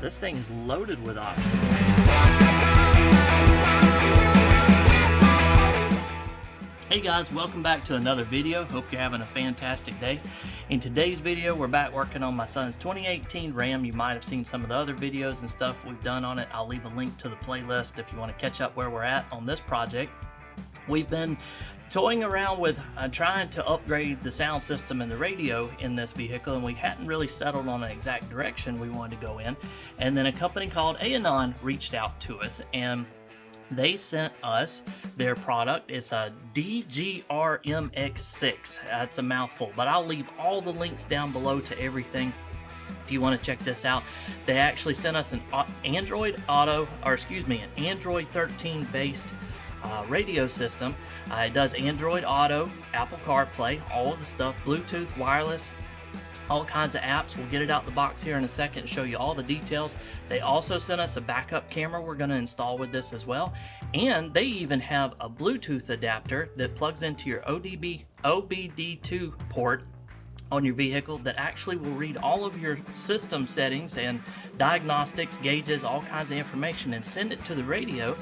This thing is loaded with options. Hey guys, welcome back to another video. Hope you're having a fantastic day. In today's video, we're back working on my son's 2018 Ram. You might have seen some of the other videos and stuff we've done on it. I'll leave a link to the playlist if you want to catch up where we're at on this project. We've been toying around with trying to upgrade the sound system and the radio in this vehicle, and we hadn't really settled on an exact direction we wanted to go in. And then a company called Eonon reached out to us, and they sent us their product. It's a DGRMX6. That's a mouthful, but I'll leave all the links down below to everything if you want to check this out. They actually sent us an Android 13 based radio system. It does Android Auto, Apple CarPlay, all of the stuff, Bluetooth, wireless, all kinds of apps. We'll get it out the box here in a second and show you all the details. They also sent us a backup camera we're going to install with this as well. And they even have a Bluetooth adapter that plugs into your OBD2 port on your vehicle that actually will read all of your system settings and diagnostics, gauges, all kinds of information, and send it to the radio.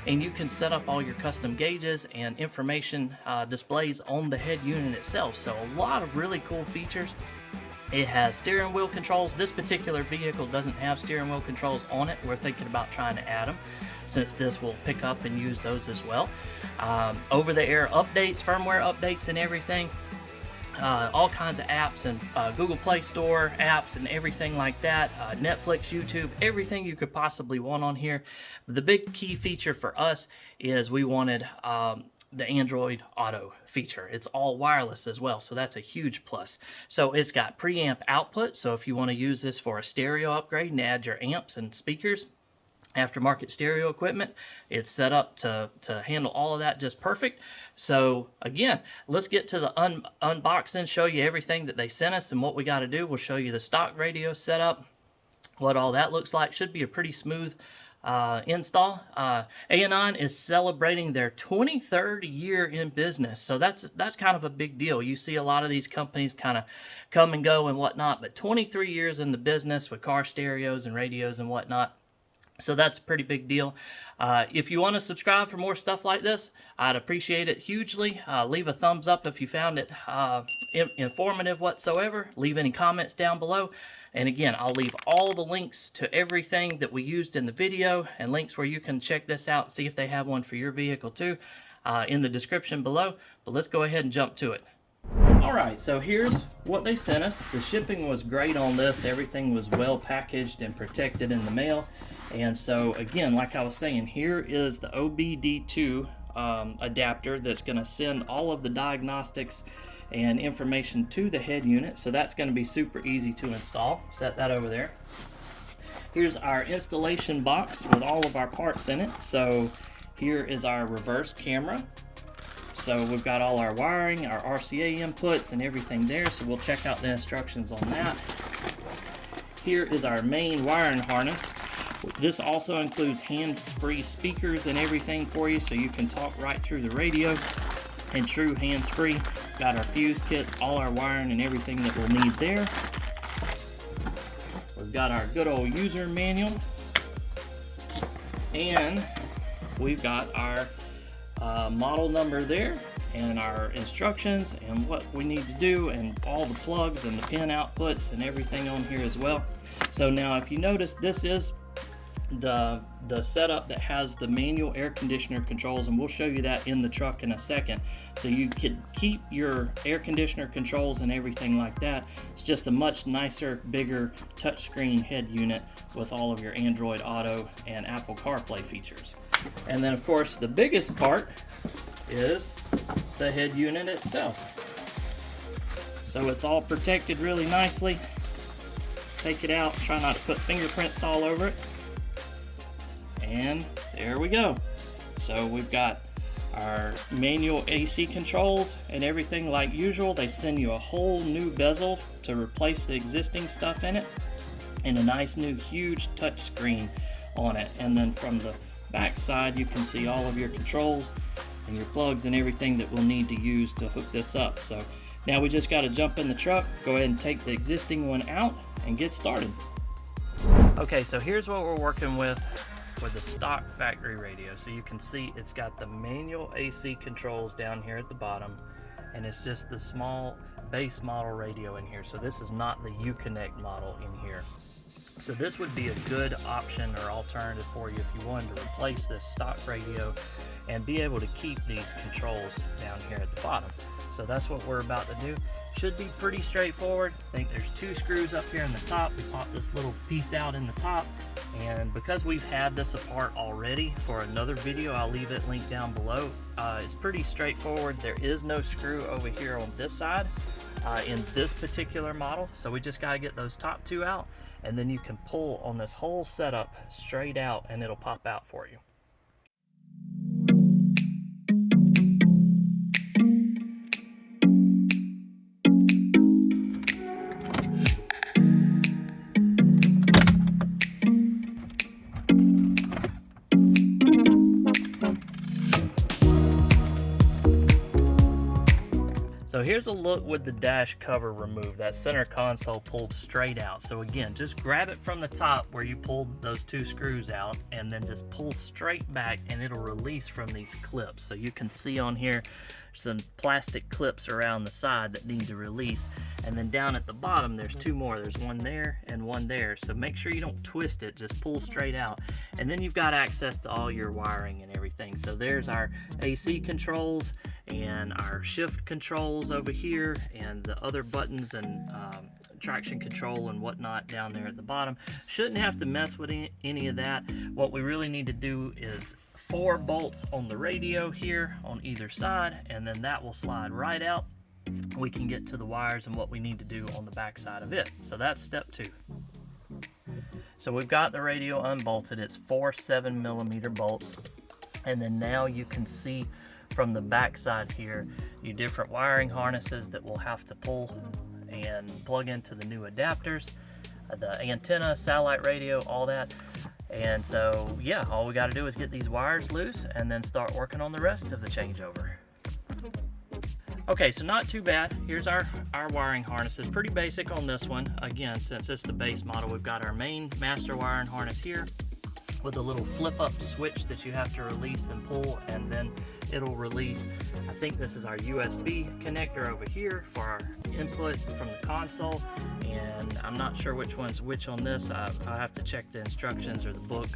And you can set up all your custom gauges and information displays on the head unit itself. So a lot of really cool features. It has steering wheel controls. This particular vehicle doesn't have steering wheel controls on it. We're thinking about trying to add them, since this will pick up and use those as well. Over-the-air updates, firmware updates and everything. All kinds of apps and Google Play Store apps and everything like that. Netflix, YouTube, everything you could possibly want on here. The big key feature for us is we wanted the Android Auto feature. It's all wireless as well, so that's a huge plus. So it's got preamp output, so if you want to use this for a stereo upgrade and add your amps and speakers, aftermarket stereo equipment, it's set up to handle all of that just perfect. So again, let's get to the unboxing, show you everything that they sent us and what we got to do. We'll show you the stock radio setup, what all that looks like. Should be a pretty smooth install. Eonon is celebrating their 23rd year in business, so that's kind of a big deal. You see a lot of these companies kind of come and go and whatnot, but 23 years in the business with car stereos and radios and whatnot. So that's a pretty big deal. If you want to subscribe for more stuff like this, I'd appreciate it hugely. Leave a thumbs up if you found it informative whatsoever. Leave any comments down below. And again, I'll leave all the links to everything that we used in the video and links where you can check this out, see if they have one for your vehicle too, in the description below. But let's go ahead and jump to it. Alright, so here's what they sent us. The shipping was great on this. Everything was well packaged and protected in the mail. And so again, like I was saying, here is the OBD2 adapter that's going to send all of the diagnostics and information to the head unit. So that's going to be super easy to install. Set that over there. Here's our installation box with all of our parts in it. So here is our reverse camera. So we've got all our wiring, our RCA inputs and everything there. So we'll check out the instructions on that. Here is our main wiring harness. This also includes hands-free speakers and everything for you, so you can talk right through the radio and true hands-free. Got our fuse kits, all our wiring and everything that we'll need there. We've got our good old user manual, and we've got our model number there and our instructions and what we need to do and all the plugs and the pin outputs and everything on here as well. So now if you notice, this is the setup that has the manual air conditioner controls, and we'll show you that in the truck in a second. So you could keep your air conditioner controls and everything like that. It's just a much nicer, bigger touchscreen head unit with all of your Android Auto and Apple CarPlay features. And then of course the biggest part is the head unit itself. So it's all protected really nicely. Take it out, try not to put fingerprints all over it. And there we go. So we've got our manual AC controls and everything like usual. They send you a whole new bezel to replace the existing stuff in it, and a nice new huge touch screen on it. And then from the back side you can see all of your controls and your plugs and everything that we'll need to use to hook this up. So now we just got to jump in the truck, go ahead and take the existing one out and get started. Okay, so here's what we're working with the stock factory radio. So you can see it's got the manual AC controls down here at the bottom, and it's just the small base model radio in here. So this is not the Uconnect model in here. So this would be a good option or alternative for you if you wanted to replace this stock radio and be able to keep these controls down here at the bottom. So that's what we're about to do. Should be pretty straightforward. I think there's 2 screws up here in the top. We pop this little piece out in the top, and because we've had this apart already for another video, I'll leave it linked down below. It's pretty straightforward. There is no screw over here on this side in this particular model, so we just got to get those top 2 out, and then you can pull on this whole setup straight out and it'll pop out for you. So here's a look with the dash cover removed, that center console pulled straight out. So again, just grab it from the top where you pulled those 2 screws out, and then just pull straight back and it'll release from these clips. So you can see on here some plastic clips around the side that need to release, and then down at the bottom there's 2 more. There's one there and one there, so make sure you don't twist it, just pull straight out, and then you've got access to all your wiring and everything. So there's our AC controls and our shift controls over here, and the other buttons and traction control and whatnot down there at the bottom. Shouldn't have to mess with any of that. What we really need to do is 4 bolts on the radio here on either side, and then that will slide right out. We can get to the wires and what we need to do on the back side of it. So that's step 2. So we've got the radio unbolted. It's 4 7mm bolts, and then now you can see from the back side here your different wiring harnesses that we'll have to pull and plug into the new adapters, the antenna, satellite radio, all that. And so yeah, all we got to do is get these wires loose and then start working on the rest of the changeover. Okay, so not too bad. Here's our wiring harnesses. Pretty basic on this one. Again, since it's the base model, we've got our main master wiring harness here with a little flip up switch that you have to release and pull, and then it'll release. I think this is our USB connector over here for our input from the console, and I'm not sure which one's which on this. I'll have to check the instructions or the book,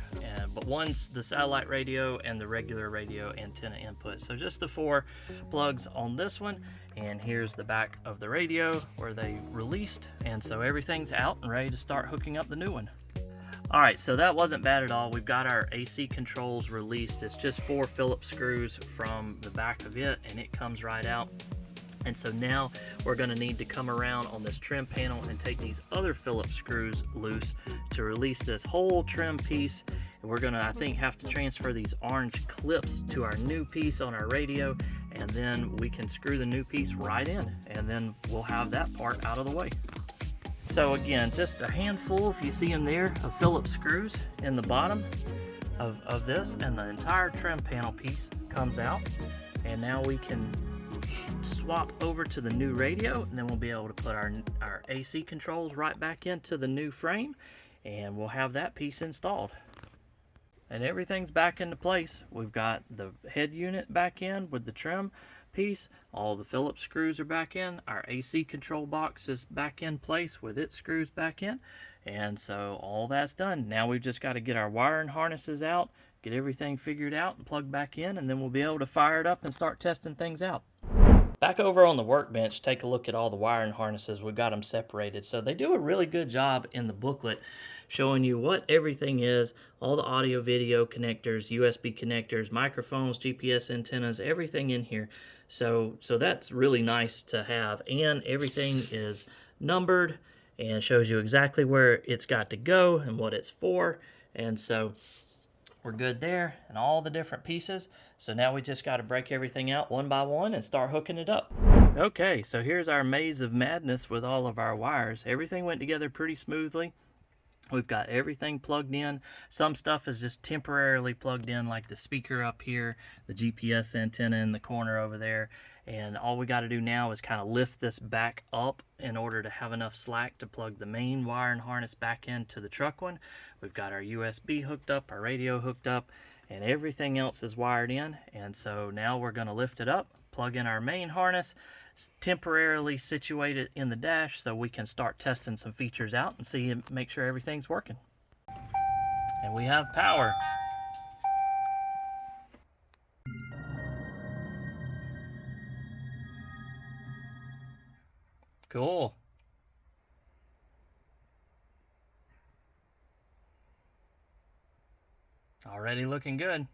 but one's the satellite radio and the regular radio antenna input. So just the 4 plugs on this one, and here's the back of the radio where they released, and so everything's out and ready to start hooking up the new one. Alright, so that wasn't bad at all. We've got our AC controls released. It's just 4 Phillips screws from the back of it, and it comes right out. And so now we're going to need to come around on this trim panel and take these other Phillips screws loose to release this whole trim piece. And we're going to, I think, have to transfer these orange clips to our new piece on our radio, and then we can screw the new piece right in, and then we'll have that part out of the way. So again, just a handful, if you see them there, of Phillips screws in the bottom of this, and the entire trim panel piece comes out. And now we can swap over to the new radio, and then we'll be able to put our AC controls right back into the new frame, and we'll have that piece installed. And everything's back into place. We've got the head unit back in with the trim piece. All the Phillips screws are back in. Our AC control box is back in place with its screws back in. And so all that's done. Now we've just got to get our wiring harnesses out, get everything figured out and plugged back in, and then we'll be able to fire it up and start testing things out. Back over on the workbench, take a look at all the wiring harnesses. We've got them separated. So they do a really good job in the booklet showing you what everything is, all the audio video connectors, USB connectors, microphones, GPS antennas, everything in here. So that's really nice to have, and everything is numbered and shows you exactly where it's got to go and what it's for. And so we're good there, and all the different pieces. So now we just got to break everything out one by one and start hooking it up. Okay, so here's our maze of madness with all of our wires. Everything went together pretty smoothly. We've got everything plugged in. Some stuff is just temporarily plugged in, like the speaker up here, the GPS antenna in the corner over there, And all we got to do now is kind of lift this back up in order to have enough slack to plug the main wire and harness back into the truck one. We've got our USB hooked up, our radio hooked up, and everything else is wired in. And so now we're going to lift it up, plug in our main harness, temporarily situate it in the dash so we can start testing some features out and see and make sure everything's working. And we have power. Cool. Already looking good.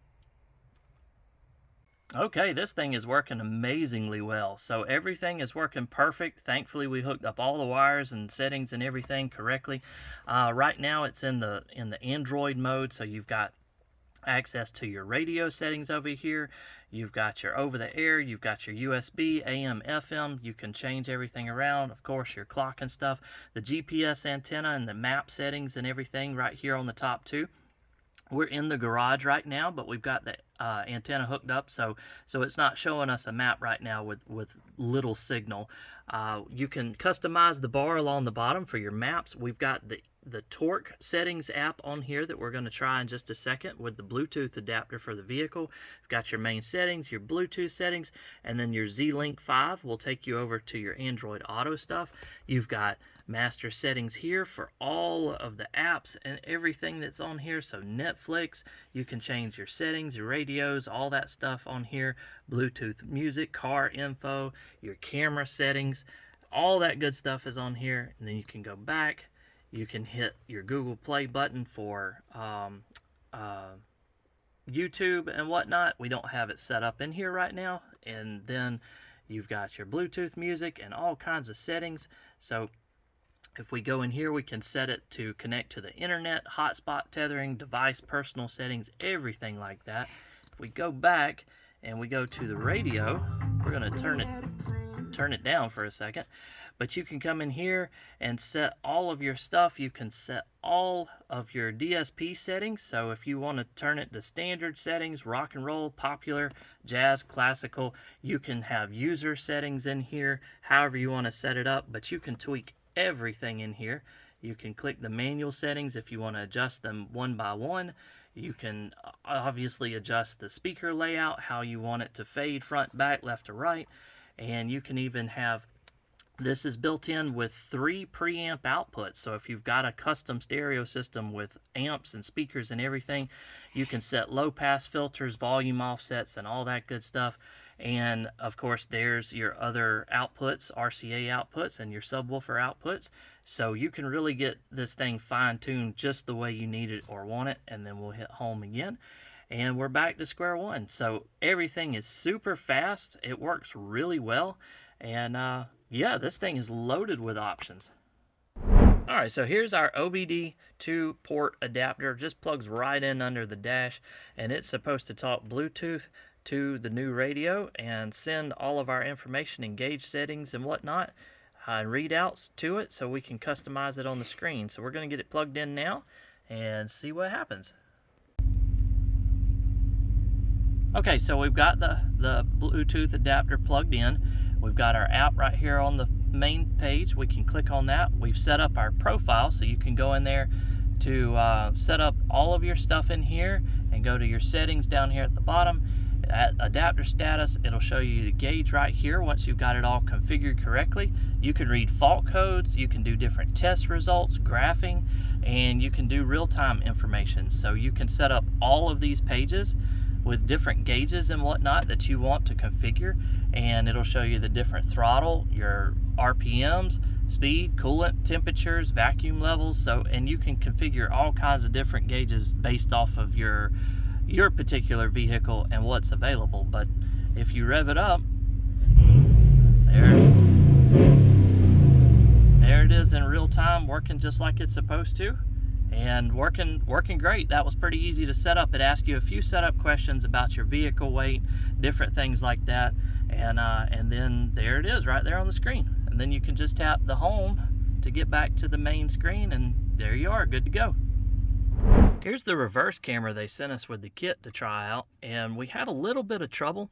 Okay, this thing is working amazingly well. So everything is working perfect. Thankfully, we hooked up all the wires and settings and everything correctly. Right now, it's in the Android mode, so you've got access to your radio settings over here. You've got your over-the-air, you've got your USB, AM, FM. You can change everything around. Of course, your clock and stuff. The GPS antenna and the map settings and everything right here on the top too. We're in the garage right now, but we've got the antenna hooked up, so it's not showing us a map right now with little signal. You can customize the bar along the bottom for your maps. We've got the torque settings app on here that we're going to try in just a second with the Bluetooth adapter for the vehicle. You've got your main settings, your Bluetooth settings, and then your Z-Link 5 will take you over to your Android Auto stuff. You've got master settings here for all of the apps and everything that's on here. So Netflix, you can change your settings, your radios, all that stuff on here. Bluetooth music, car info, your camera settings, all that good stuff is on here. And then you can go back. You can hit your Google Play button for YouTube and whatnot. We don't have it set up in here right now. And then you've got your Bluetooth music and all kinds of settings. So if we go in here, we can set it to connect to the internet, hotspot tethering, device, personal settings, everything like that. If we go back and we go to the radio, we're going to turn it down for a second. But you can come in here and set all of your stuff. You can set all of your DSP settings. So if you want to turn it to standard settings, rock and roll, popular, jazz, classical, you can have user settings in here, however you want to set it up. But you can tweak everything in here. You can click the manual settings if you want to adjust them one by one. You can obviously adjust the speaker layout, how you want it to fade front, back, left to right. And you can even have, this is built in with 3 preamp outputs. So if you've got a custom stereo system with amps and speakers and everything, you can set low pass filters, volume offsets, and all that good stuff. And of course, there's your other outputs, RCA outputs, and your subwoofer outputs. So you can really get this thing fine-tuned just the way you need it or want it. And then we'll hit home again. And we're back to square one. So everything is super fast. It works really well. And yeah, this thing is loaded with options. All right, so here's our OBD2 port adapter. Just plugs right in under the dash, and it's supposed to talk Bluetooth to the new radio and send all of our information and gauge settings and whatnot and readouts to it so we can customize it on the screen. So we're going to get it plugged in now and see what happens. Okay, so we've got the Bluetooth adapter plugged in. We've got our app right here on the main page. We can click on that. We've set up our profile, so you can go in there to set up all of your stuff in here and go to your settings down here at the bottom. At adapter status, it'll show you the gauge right here once you've got it all configured correctly. You can read fault codes, you can do different test results, graphing, and you can do real-time information. So you can set up all of these pages with different gauges and whatnot that you want to configure, and it'll show you the different throttle, your RPMs, speed, coolant, temperatures, vacuum levels. So, and you can configure all kinds of different gauges based off of your particular vehicle and what's available. But if you rev it up, there it is in real time, working just like it's supposed to. And working great. That was pretty easy to set up. It asks you a few setup questions about your vehicle weight, different things like that, and then there it is right there on the screen. And then you can just tap the home to get back to the main screen, and there you are, good to go. Here's the reverse camera they sent us with the kit to try out, and we had a little bit of trouble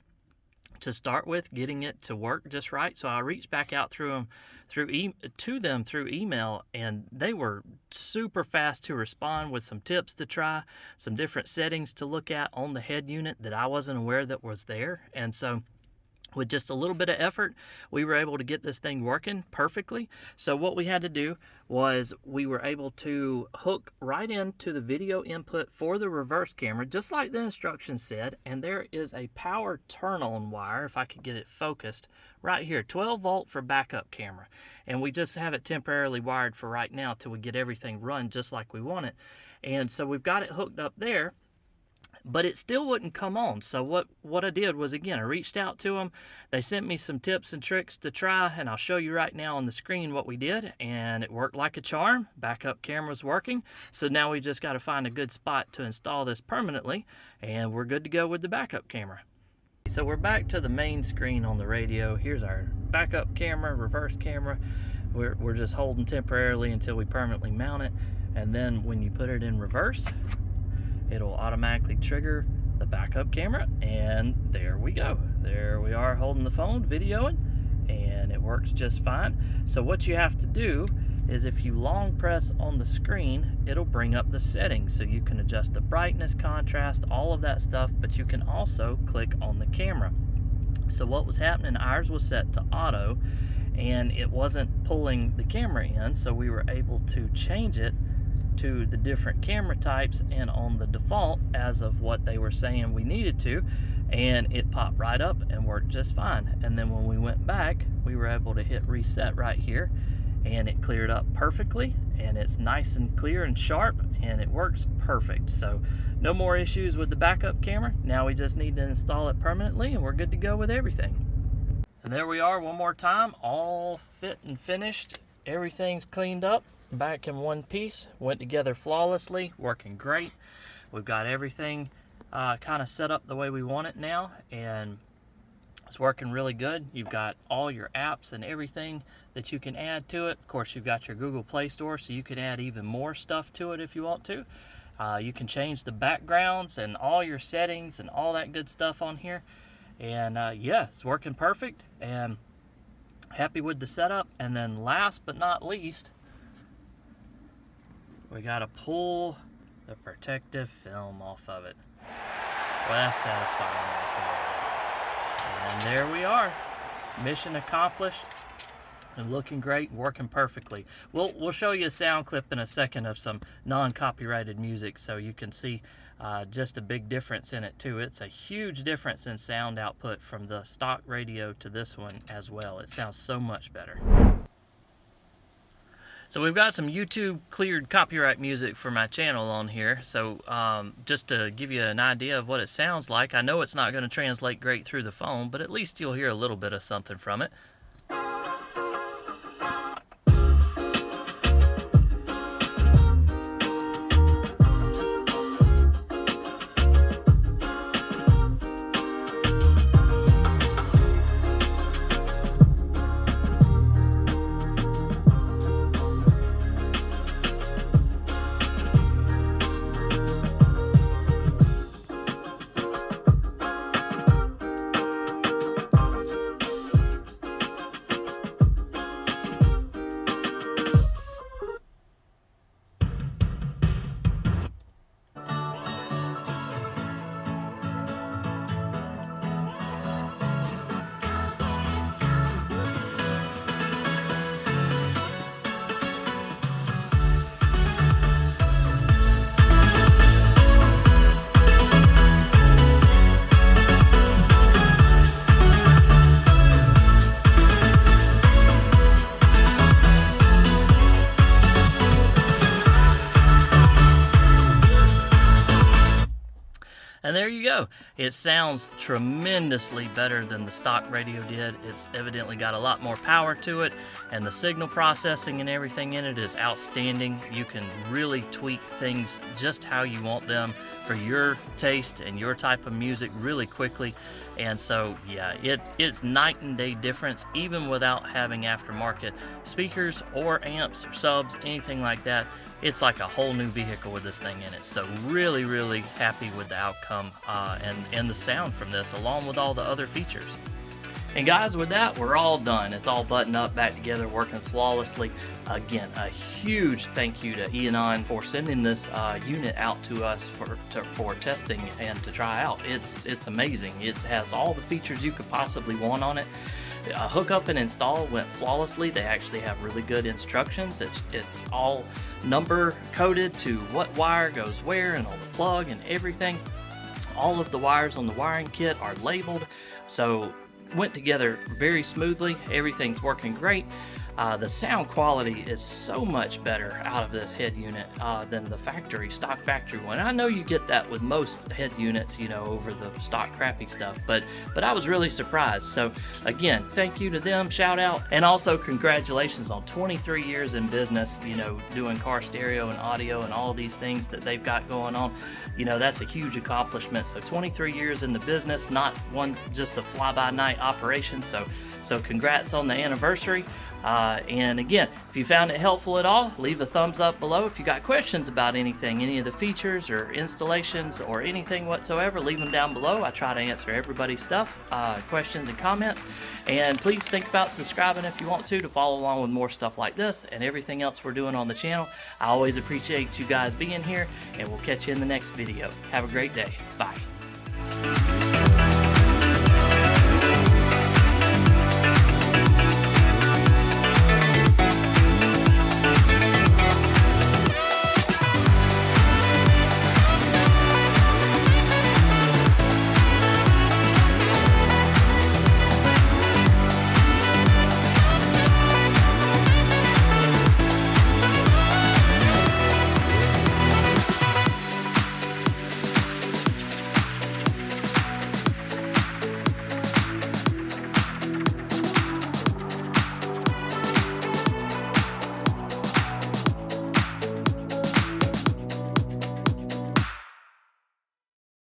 to start with, getting it to work just right. So I reached back out to them through email, and they were super fast to respond with some tips to try, some different settings to look at on the head unit that I wasn't aware that was there. And so with just a little bit of effort, we were able to get this thing working perfectly. So what we had to do was we were able to hook right into the video input for the reverse camera, just like the instructions said. And there is a power turn-on wire, if I could get it focused, right here, 12 volt for backup camera. And we just have it temporarily wired for right now till we get everything run just like we want it. And so we've got it hooked up there, but it still wouldn't come on. So what I did was, again, I reached out to them. They sent me some tips and tricks to try, and I'll show you right now on the screen what we did, and it worked like a charm. Backup camera's working. So now we just got to find a good spot to install this permanently, and we're good to go with the backup camera. So we're back to the main screen on the radio. Here's our backup camera, reverse camera. We're just holding temporarily until we permanently mount it, and then when you put it in reverse, it'll automatically trigger the backup camera, and there we go. There we are holding the phone, videoing, and it works just fine. So what you have to do is, if you long press on the screen, it'll bring up the settings. So you can adjust the brightness, contrast, all of that stuff, but you can also click on the camera. So what was happening, ours was set to auto, and it wasn't pulling the camera in, so we were able to change it to the different camera types and on the default as of what they were saying we needed to, and it popped right up and worked just fine. And then when we went back, we were able to hit reset right here, and it cleared up perfectly, and it's nice and clear and sharp, and it works perfect. So no more issues with the backup camera. Now we just need to install it permanently, and we're good to go with everything. And there we are one more time, all fit and finished. Everything's cleaned up, back in one piece, went together flawlessly, working great. We've got everything kind of set up the way we want it now, and it's working really good. You've got all your apps and everything that you can add to it. Of course, you've got your Google Play Store, so you could add even more stuff to it if you want to. You can change the backgrounds and all your settings and all that good stuff on here. And yeah, it's working perfect, and happy with the setup. And then last but not least, we gotta pull the protective film off of it. Well, that's satisfying right there. And there we are. Mission accomplished, and looking great, working perfectly. We'll show you a sound clip in a second of some non-copyrighted music, so you can see just a big difference in it too. It's a huge difference in sound output from the stock radio to this one as well. It sounds so much better. So we've got some YouTube cleared copyright music for my channel on here. So just to give you an idea of what it sounds like, I know it's not going to translate great through the phone, but at least you'll hear a little bit of something from it. And there you go. It sounds tremendously better than the stock radio did. It's evidently got a lot more power to it, and the signal processing and everything in it is outstanding. You can really tweak things just how you want them for your taste and your type of music really quickly. And so yeah, it's night and day difference even without having aftermarket speakers or amps or subs, anything like that. It's like a whole new vehicle with this thing in it. So really happy with the outcome and the sound from this, along with all the other features. And guys, with that, we're all done. It's all buttoned up, back together, working flawlessly. Again, a huge thank you to Eonon for sending this unit out to us for testing and to try out. It's amazing. It has all the features you could possibly want on it. Hookup and install went flawlessly. They actually have really good instructions. It's all number coded to what wire goes where and all the plug and everything. All of the wires on the wiring kit are labeled, so went together very smoothly. Everything's working great. The sound quality is so much better out of this head unit than the stock factory one. I know you get that with most head units, you know, over the stock crappy stuff, but I was really surprised. So again, thank you to them, shout out, and also congratulations on 23 years in business, you know, doing car stereo and audio and all these things that they've got going on. You know, that's a huge accomplishment. So 23 years in the business, not just a fly-by-night operation. So congrats on the anniversary. And again, if you found it helpful at all, leave a thumbs up below. If you got questions about anything, any of the features or installations or anything whatsoever, leave them down below. I try to answer everybody's stuff, questions and comments. And please think about subscribing if you want to follow along with more stuff like this and everything else we're doing on the channel. I always appreciate you guys being here, and we'll catch you in the next video. Have a great day. Bye.